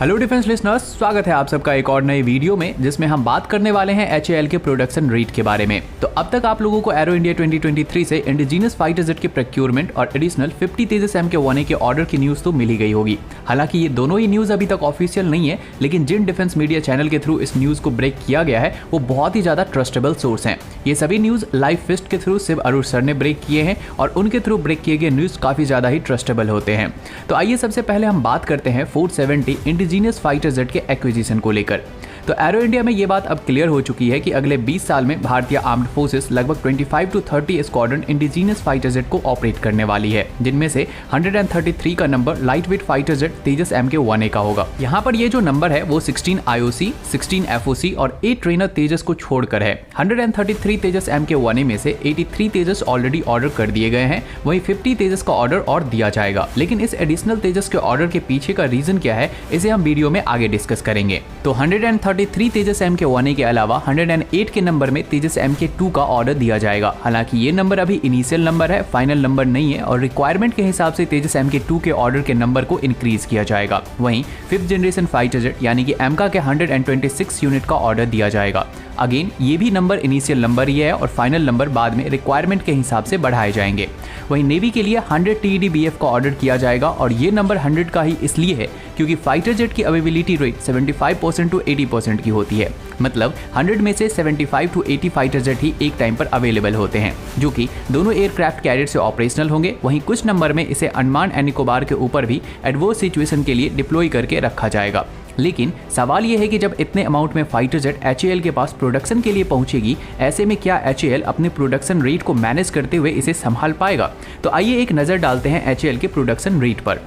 Hello defence listeners, स्वागत है आप सबका एक और नए वीडियो में जिसमें हम बात करने वाले हैं HAL के प्रोडक्शन रेट के बारे में। तो अब तक आप लोगों को एरो इंडिया 2023 से इंडिजीनियस फाइटर जेट के प्रोक्योरमेंट और एडिशनल 50 तेजस MK1A के ऑर्डर की न्यूज़ तो मिली गई होगी। हालांकि ये दोनों ही न्यूज़ अभी तक ऑफिशियल नहीं है, लेकिन जिन डिफेंस मीडिया चैनल के थ्रू इस न्यूज़ को ब्रेक किया गया है वो बहुत ही ज़्यादा ट्रस्टेबल सोर्स हैं। ये सभी न्यूज़ लाइव फिस्ट के थ्रू शिव अरुण सर ने ब्रेक किए हैं और उनके थ्रू ब्रेक किए गए न्यूज़ काफ़ी ज़्यादा ही ट्रस्टेबल होते हैं। तो आइए सबसे पहले हम बात करते हैं 470 इंडिजीनियस फाइटर जेट के एक्विजिशन को लेकर। तो एरो इंडिया में ये बात अब क्लियर हो चुकी है कि अगले 20 साल में भारतीय आर्म्ड फोर्सेस लगभग 25 to 30 squadron indigenous fighter jet को ऑपरेट करने वाली है, जिनमें से 133 का number light weight fighter jet Tejas MK1A का होगा। यहाँ पर ये जो नंबर है वो 16 IOC, 16 FOC और 8 ट्रेनर तेजस को छोड़कर है। 133 तेजस MK1A में से 83 तेजस ऑलरेडी ऑर्डर कर दिए गए हैं, वहीं 50 तेजस का ऑर्डर और दिया जाएगा। लेकिन इस एडिशनल तेजस के ऑर्डर के पीछे का रीजन क्या है, इसे हम वीडियो में आगे डिस्कस करेंगे। तो 133 तेजस MK1A के अलावा 108 के नंबर में तेजस MK2 का ऑर्डर दिया जाएगा। हालांकि ये नंबर अभी इनिशियल नंबर है, फाइनल नंबर नहीं है और रिक्वायरमेंट के हिसाब से तेजस MK2 के ऑर्डर के नंबर को इंक्रीज किया जाएगा। वहीं 5th जनरेशन फाइटर जेट यानी कि एमका के 126 यूनिट का ऑर्डर दिया जाएगा। अगेन ये भी नंबर इनिशियल नंबर ही है और फाइनल नंबर बाद में रिक्वायरमेंट के हिसाब से बढ़ाए जाएंगे। वहीं नेवी के लिए 100 TEDBF का ऑर्डर किया जाएगा और ये नंबर 100 का ही इसलिए है क्योंकि फाइटर जेट की अवेलेबिलिटी रेट 75% to 80% की होती है। मतलब 100 में से 75 to 80 फाइटर जेट ही एक टाइम पर अवेलेबल होते हैं, जो कि दोनों एयरक्राफ्ट कैरियर से ऑपरेशनल होंगे। वहीं कुछ नंबर में इसे अंडमान एंड निकोबार के ऊपर भी एडवर्स सिचुएशन के लिए डिप्लॉय करके रखा जाएगा। लेकिन सवाल यह है कि जब इतने अमाउंट में फाइटर जेट HAL के पास प्रोडक्शन के लिए पहुंचेगी, ऐसे में क्या HAL अपने प्रोडक्शन रेट को मैनेज करते हुए इसे संभाल पाएगा? तो आइए एक नज़र डालते हैं HAL के प्रोडक्शन रेट पर।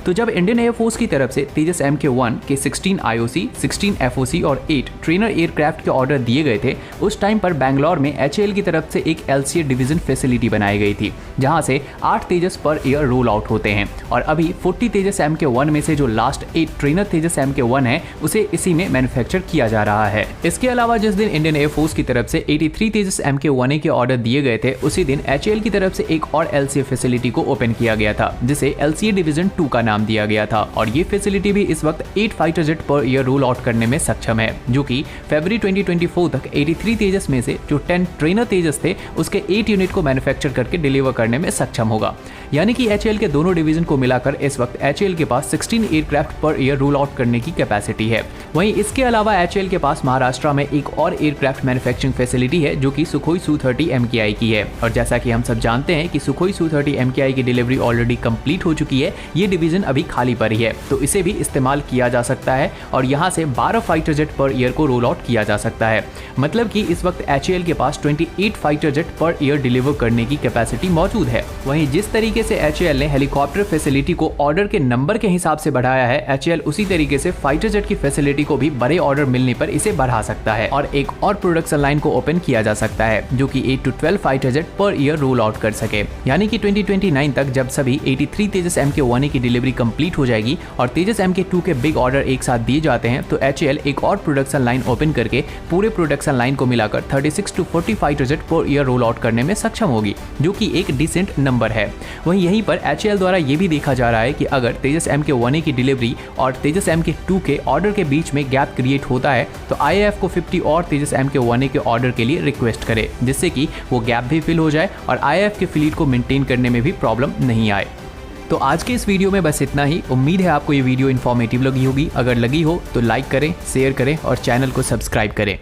तो जब इंडियन एयरफोर्स की तरफ से तेजस MK1 के 16 IOC, 16 FOC और 8 ट्रेनर एयरक्राफ्ट के ऑर्डर दिए गए थे, उस टाइम पर बैंगलोर में HAL की तरफ से एक LCA डिवीजन फैसिलिटी बनाई गई थी, जहां से 8 तेजस पर ईयर रोल आउट होते हैं और अभी 40 तेजस MK1 में से जो लास्ट 8 ट्रेनर तेजस MK1 है उसे इसी में मैन्युफैक्चर किया जा रहा है। इसके अलावा जिस दिन इंडियन एयरफोर्स की तरफ से 83 तेजस MK1A के ऑर्डर दिए गए थे, उसी दिन HAL की तरफ से एक और LCA फैसिलिटी को ओपन किया गया था, जिसे LCA डिवीजन 2 का नाम दिया गया था और ये फैसिलिटी भी इस वक्त 8 fighter jet per year roll out करने में सक्षम है, जो कि फरवरी 2024 तक 83 तेजस में से जो 10 ट्रेनर तेजस थे उसके 8 यूनिट को मैन्युफैक्चर करके डिलीवर करने में सक्षम होगा। यानी कि HAL के दोनों डिवीजन को मिलाकर इस वक्त HAL के पास 16 aircraft per year roll out करने की कैपेसिटी है। वहीं इसके अलावा HAL के पास महाराष्ट्र में एक और एयरक्राफ्ट मैन्युफैक्चरिंग फैसिलिटी है, जो कि सुखोई Su-30 MKI की है। और जैसा कि हम सब जानते हैं कि सुखोई Su-30 MKI की डिलीवरी ऑलरेडी कंप्लीट हो चुकी है, ये डिवीजन अभी खाली पर ही है, तो इसे भी इस्तेमाल किया जा सकता है और यहाँ से 12 फाइटर जेट पर ईयर को रोल आउट किया जा सकता है। मतलब कि इस वक्त HAL के पास 28 fighter jet per year deliver करने की कैपेसिटी मौजूद है। वहीं जिस तरीके से HAL ने हेलीकॉप्टर फैसिलिटी को ऑर्डर के नंबर के हिसाब से बढ़ाया है, HAL उसी तरीके से फाइटर जेट की फैसिलिटी को भी बड़े ऑर्डर मिलने पर इसे बढ़ा सकता है और एक और प्रोडक्शन लाइन को ओपन किया जा सकता है, जो कि 8 to 12 fighter jet per year roll out कर सके। यानी कि 2029 तक जब सभी 83 तेजस MK1A की डिलीवरी कंप्लीट हो जाएगी और तेजस MK2 के बिग ऑर्डर एक साथ दिए जाते हैं, तो HAL एक और प्रोडक्शन लाइन ओपन करके पूरे प्रोडक्शन लाइन को मिलाकर 36 to 40 fighter jet per year roll out करने में सक्षम होगी, जो कि एक डिसेंट नंबर है। वहीं यहीं पर HAL द्वारा ये भी देखा जा रहा है कि अगर तेजस MK1A की डिलीवरी और तेजस MK2 के ऑर्डर के बीच में गैप क्रिएट होता है, तो IAF को 50 और तेजस MK1A के ऑर्डर के लिए रिक्वेस्ट करे, जिससे कि वो गैप भी फिल हो जाए और IAF के फ्लीट को मेंटेन करने में भी प्रॉब्लम नहीं आए। तो आज के इस वीडियो में बस इतना ही। उम्मीद है आपको ये वीडियो इन्फॉर्मेटिव लगी होगी। अगर लगी हो तो लाइक करें, शेयर करें और चैनल को सब्सक्राइब करें।